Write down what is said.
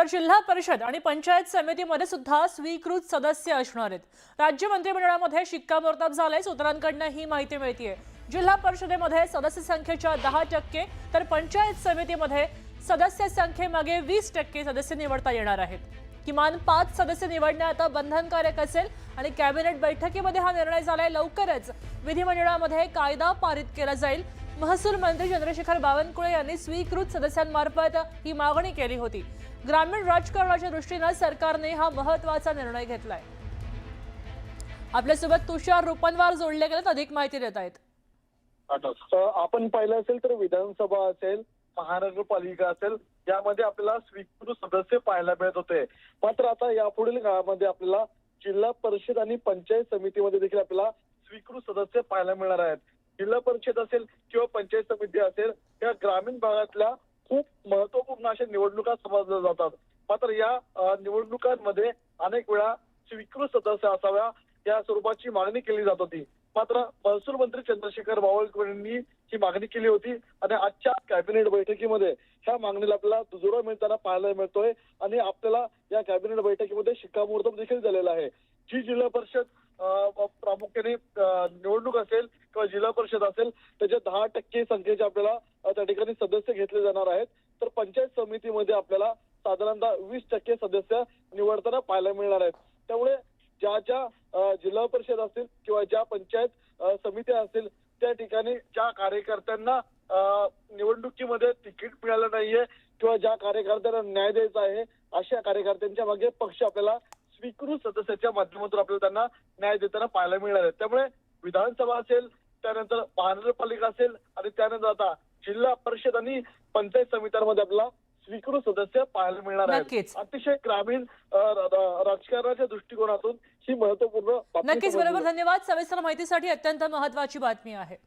तर जिल्हा परिषद आणि पंचायत समितीमध्ये सुद्धा स्वीकृत सदस्य असणार आहेत। राज्य मंत्रिमंडळामध्ये शिक्कामोर्तब झालंय। सूत्रांकडून ही माहिती मिळतेय। जिल्हा परिषदेमध्ये सदस्य संख्येच्या 10% तर पंचायत समितीमध्ये सदस्य संख्येमागे 20% सदस्य निवडता येणार आहेत। किमान 5 सदस्य निवडणे आता बंधनकारक असेल आणि कॅबिनेट बैठकीमध्ये हा निर्णय झालाय। लवकरच विधिमंडळामध्ये कायदा पारित केला जाईल। महसूल मंत्री चंद्रशेखर बावनकुळे यांनी स्वीकृत सदस्यांमार्फत ही मागणी केली होती। ग्रामीण राजकारणाच्या दृष्टीने सरकारने हा महत्त्वाचा निर्णय घेतलाय। आपल्यासोबत तुषार रूपनवार जोडले गेलेत, अधिक माहिती देत आहेत। आपण पाहिलं असेल तर विधानसभा असेल, महानगरपालिका असेल, यामध्ये आपल्याला स्वीकृत सदस्य पाहायला मिळत होते। मात्र आता यापुढील काळामध्ये आपल्याला जिल्हा परिषद आणि पंचायत समितीमध्ये देखील आपल्याला स्वीकृत सदस्य पाहायला मिळणार आहेत। जिल्हा परिषद असेल किंवा पंचायत समिती असेल, या ग्रामीण भागातल्या खूप महत्वपूर्ण अशा निवडणुका समजल्या जातात। मात्र या निवडणुकांमध्ये अनेक वेळा स्वीकृत सदस्य असाव्या या स्वरूपाची मागणी केली जात होती। मात्र महसूल मंत्री चंद्रशेखर बावनकुळे यांनी ही मागणी केली होती आणि आजच्या कॅबिनेट बैठकीमध्ये ह्या मागणीला आपल्याला दुजोरा मिळताना पाहायला मिळतोय आणि आपल्याला या कॅबिनेट बैठकीमध्ये शिक्कामोर्तब देखील झालेला आहे। जी जिल्हा परिषद प्रामुख्याने निवडणूक असेल किंवा जिल्हा परिषद असेल, त्याच्या 10% संख्येचे आपल्याला त्या ठिकाणी सदस्य घेतले जाणार आहेत। तर पंचायत समितीमध्ये आपल्याला साधारणतः 20% सदस्य निवडताना पाहायला मिळणार आहेत। त्यामुळे ज्या जिल्हा परिषद असतील किंवा ज्या पंचायत समित्या असतील, त्या ठिकाणी ज्या कार्यकर्त्यांना निवडणुकीमध्ये तिकीट मिळालं नाहीये किंवा ज्या कार्यकर्त्यांना न्याय द्यायचा आहे, अशा कार्यकर्त्यांच्या मागे पक्ष आपल्याला स्वीकृत सदस्याच्या माध्यमातून आपल्याला त्यांना न्याय देताना पाहायला मिळणार आहे। त्यामुळे विधानसभा असेल, त्यानंतर महानगरपालिका असेल आणि त्यानंतर आता जिल्हा परिषद आणि पंचायत समित्यांमध्ये आपल्याला स्वीकृत सदस्य पाहायला मिळणार आहेत। अतिशय ग्रामीण राजकारणाच्या दृष्टिकोनातून ही महत्वपूर्ण बातमी। नक्कीच बरोबर, धन्यवाद। सविस्तर माहितीसाठी अत्यंत महत्त्वाची बातमी आहे।